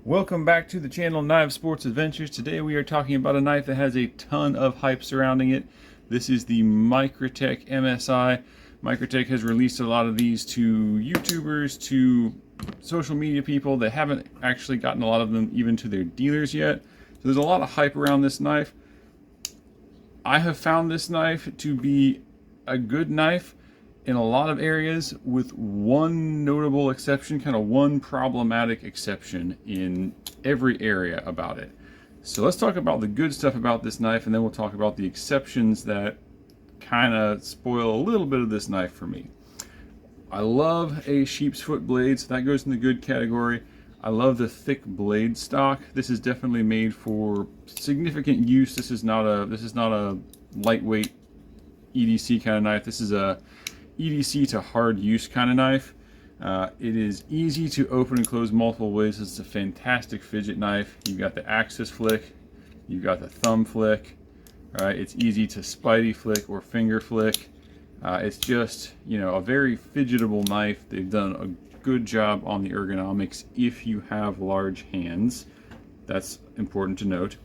Welcome back to the channel Knives Sports Adventures. Today we are talking about a knife that has a ton of hype surrounding it. This is the Microtech MSI. Microtech has released a lot of these to YouTubers, to social media people. They haven't actually gotten a lot of them even to their dealers yet. So there's a lot of hype around this knife. I have found this knife to be a good knife in a lot of areas, with one notable exception, kind of one problematic exception in every area about it. So let's talk about the good stuff about this knife, and then we'll talk about the exceptions that kind of spoil a little bit of this knife for me. I love a Sheepsfoot blade, so that goes in the good category. I love the thick blade stock. This is definitely made for significant use. This is not a lightweight EDC kind of knife. This is a EDC to hard use kind of knife. It is easy to open and close multiple ways. It's a fantastic fidget knife. You've got the axis flick, you've got the thumb flick, right? It's easy to spidey flick or finger flick. It's just, you know, a very fidgetable knife. They've done a good job on the ergonomics if you have large hands. That's important to note.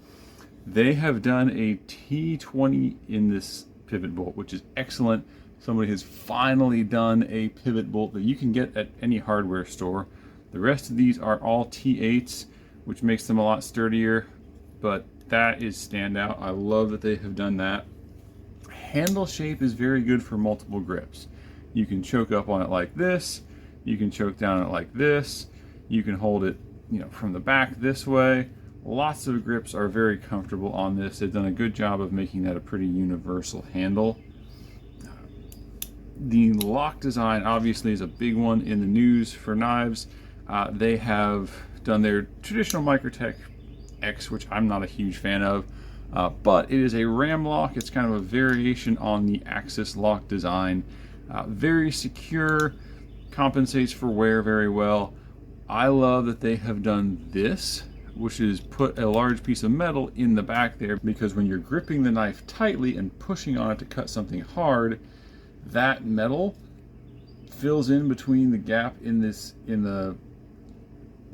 They have done a T20 in this pivot bolt, which is excellent. Somebody has finally done a pivot bolt that you can get at any hardware store. The rest of these are all T8s, which makes them a lot sturdier, but that is standout. I love that they have done that. Handle shape is very good for multiple grips. You can choke up on it like this, you can choke down on it like this, you can hold it, you know, from the back this way. Lots of grips are very comfortable on this. They've done a good job of making that a pretty universal handle. The lock design obviously is a big one in the news for knives. They have done their traditional Microtech X, which I'm not a huge fan of, but it is a RAM-LOK. It's kind of a variation on the Axis lock design. Very secure, compensates for wear very well. I love that they have done this, which is put a large piece of metal in the back there, because when you're gripping the knife tightly and pushing on it to cut something hard, that metal fills in between the gap in the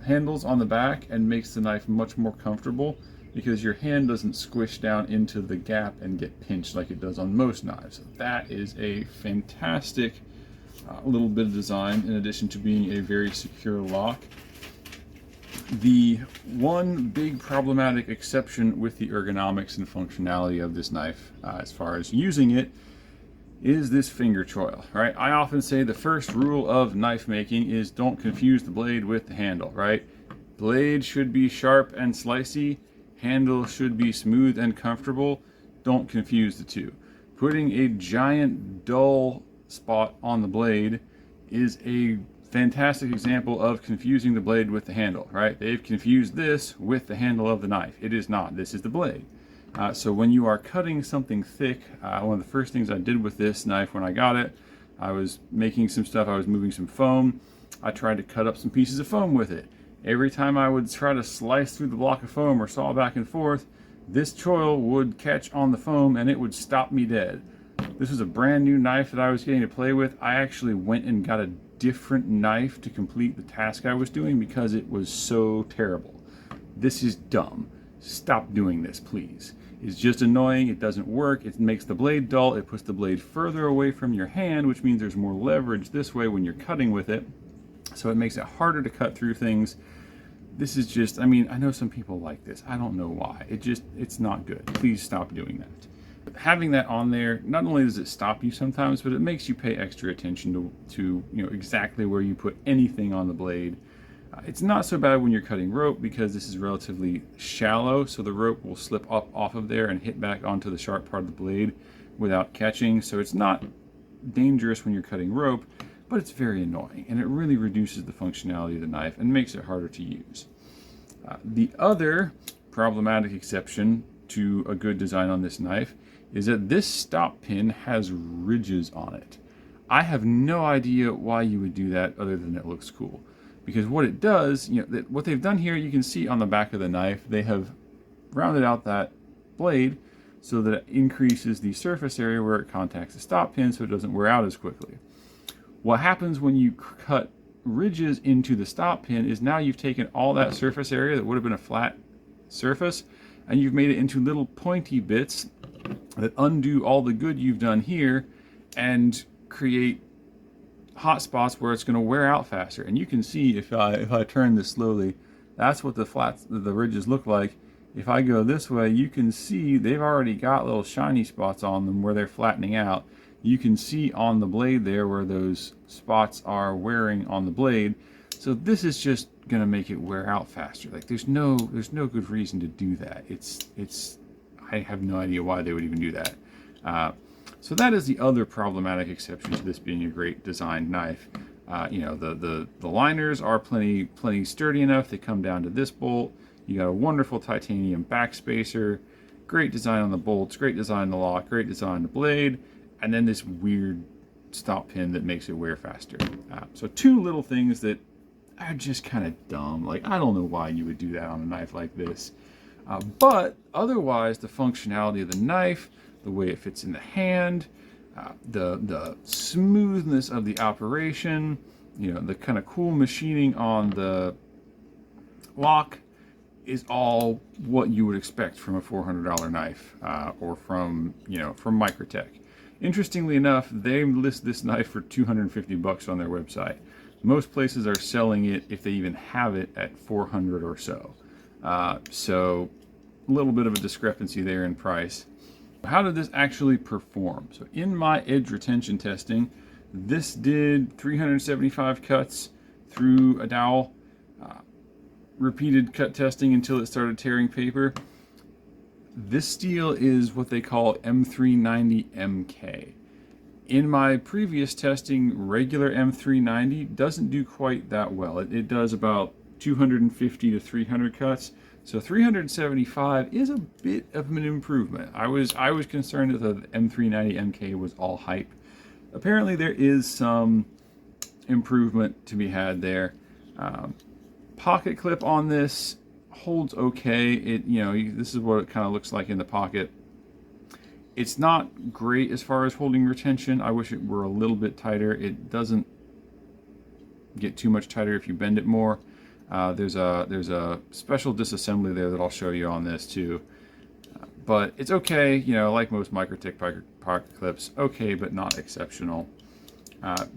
handles on the back and makes the knife much more comfortable, because your hand doesn't squish down into the gap and get pinched like it does on most knives. That is a fantastic little bit of design, in addition to being a very secure lock. The one big problematic exception with the ergonomics and functionality of this knife, as far as using it, is this finger choil, right? I often say the first rule of knife making is don't confuse the blade with the handle, right? Blade should be sharp and slicey, handle should be smooth and comfortable. Don't confuse the two. Putting a giant dull spot on the blade is a fantastic example of confusing the blade with the handle, right? They've confused this with the handle of the knife. It is not. This is the blade. So when you are cutting something thick, one of the first things I did with this knife when I got it, I was making some stuff, I was moving some foam. I tried to cut up some pieces of foam with it. Every time I would try to slice through the block of foam or saw back and forth, this choil would catch on the foam and it would stop me dead. This was a brand new knife that I was getting to play with. I actually went and got a different knife to complete the task I was doing because it was so terrible. This is dumb. Stop doing this, please. It's just annoying. It doesn't work. It makes the blade dull. It puts the blade further away from your hand, which means there's more leverage this way when you're cutting with it. So it makes it harder to cut through things. This is just, I mean, I know some people like this. I don't know why. It's not good. Please stop doing that. Having that on there, not only does it stop you sometimes, but it makes you pay extra attention to you know, exactly where you put anything on the blade. It's not so bad when you're cutting rope, because this is relatively shallow, so the rope will slip up off of there and hit back onto the sharp part of the blade without catching. So it's not dangerous when you're cutting rope, but it's very annoying, and it really reduces the functionality of the knife and makes it harder to use. The other problematic exception to a good design on this knife is that this stop pin has ridges on it. I have no idea why you would do that other than it looks cool. Because what it does, you know, what they've done here, you can see on the back of the knife, they have rounded out that blade so that it increases the surface area where it contacts the stop pin so it doesn't wear out as quickly. What happens when you cut ridges into the stop pin is now you've taken all that surface area that would have been a flat surface and you've made it into little pointy bits that undo all the good you've done here and create hot spots where it's going to wear out faster. And you can see if I turn this slowly, that's what the ridges look like. If I go this way, you can see they've already got little shiny spots on them where they're flattening out. You can see on the blade there where those spots are wearing on the blade. So this is just going to make it wear out faster. Like there's no good reason to do that. I have no idea why they would even do that. So that is the other problematic exception to this being a great designed knife. You know, the liners are plenty sturdy enough. They come down to this bolt. You got a wonderful titanium backspacer, great design on the bolts, great design on the lock, great design on the blade, and then this weird stop pin that makes it wear faster. So two little things that are just kind of dumb. Like, I don't know why you would do that on a knife like this. But otherwise, the functionality of the knife, the way it fits in the hand, the smoothness of the operation, you know, the kind of cool machining on the lock is all what you would expect from a $400 knife or from Microtech. Interestingly enough, they list this knife for $250 on their website. Most places are selling it, if they even have it, at $400 or so. So a little bit of a discrepancy there in price. How did this actually perform? So in my edge retention testing, this did 375 cuts through a dowel. Repeated cut testing until it started tearing paper. This steel is what they call M390 MK. In my previous testing, regular M390 doesn't do quite that well. It does about 250 to 300 cuts. So 375 is a bit of an improvement. I was concerned that the M390 MK was all hype. Apparently there is some improvement to be had there. Pocket clip on this holds okay. This is what it kind of looks like in the pocket. It's not great as far as holding retention. I wish it were a little bit tighter. It doesn't get too much tighter if you bend it more. There's a special disassembly there that I'll show you on this too. But it's okay, like most Microtech pocket clips, okay, but not exceptional.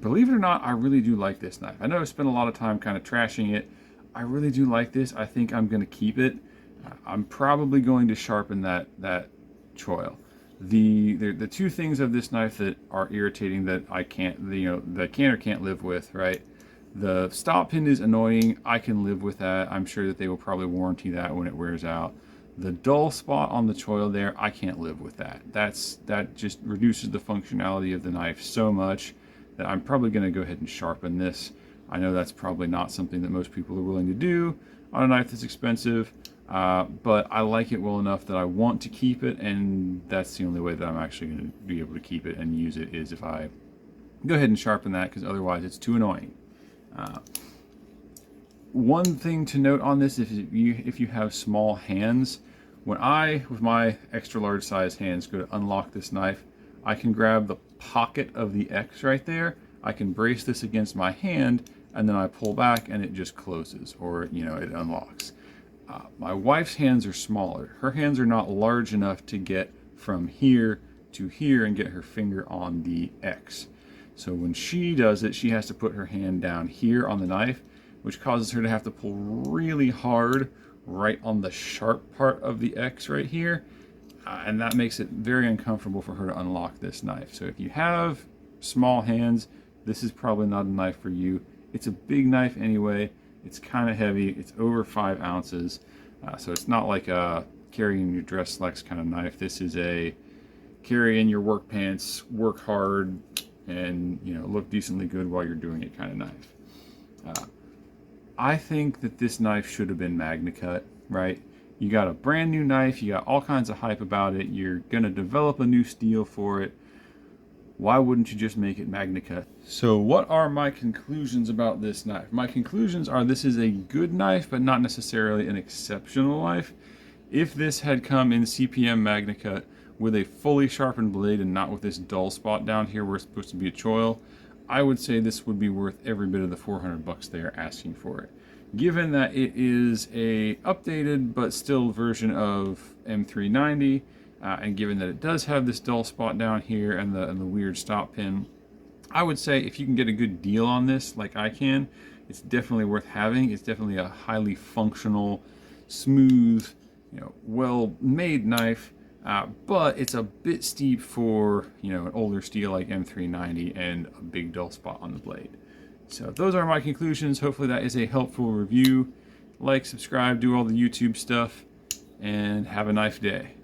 Believe it or not, I really do like this knife. I know I spent a lot of time kind of trashing it. I really do like this. I think I'm going to keep it. I'm probably going to sharpen that choil. The two things of this knife that are irritating that I can't, that can or can't live with, right? The stop pin is annoying. I can live with that. I'm sure that they will probably warranty that when it wears out. The dull spot on the choil there, I can't live with that. That just reduces the functionality of the knife so much that I'm probably going to go ahead and sharpen this. I know that's probably not something that most people are willing to do on a knife that's expensive, but I like it well enough that I want to keep it, and that's the only way that I'm actually going to be able to keep it and use it is if I go ahead and sharpen that, because otherwise it's too annoying. One thing to note on this, if you have small hands, when I, with my extra large size hands, go to unlock this knife, I can grab the pocket of the X right there, I can brace this against my hand, and then I pull back and it just closes, or it unlocks. My wife's hands are smaller. Her hands are not large enough to get from here to here and get her finger on the X. So when she does it, she has to put her hand down here on the knife, which causes her to have to pull really hard right on the sharp part of the X right here. And that makes it very uncomfortable for her to unlock this knife. So if you have small hands, this is probably not a knife for you. It's a big knife anyway. It's kind of heavy. It's over 5 ounces. So it's not like a carry in your dress slacks kind of knife. This is a carry in your work pants, work hard, and look decently good while you're doing it kind of knife. I think that this knife should have been Magna Cut, right? You got a brand new knife, you got all kinds of hype about it, you're gonna develop a new steel for it. Why wouldn't you just make it Magna Cut? So what are my conclusions about this knife? My conclusions are this is a good knife, but not necessarily an exceptional knife. If this had come in CPM Magna Cut with a fully sharpened blade and not with this dull spot down here where it's supposed to be a choil, I would say this would be worth every bit of the 400 bucks they are asking for it. Given that it is a updated but still version of M390, and given that it does have this dull spot down here and the weird stop pin, I would say if you can get a good deal on this, like I can, it's definitely worth having. It's definitely a highly functional, smooth, well-made knife, but it's a bit steep for, an older steel like M390 and a big dull spot on the blade. So those are my conclusions. Hopefully that is a helpful review. Like, subscribe, do all the YouTube stuff, and have a nice day.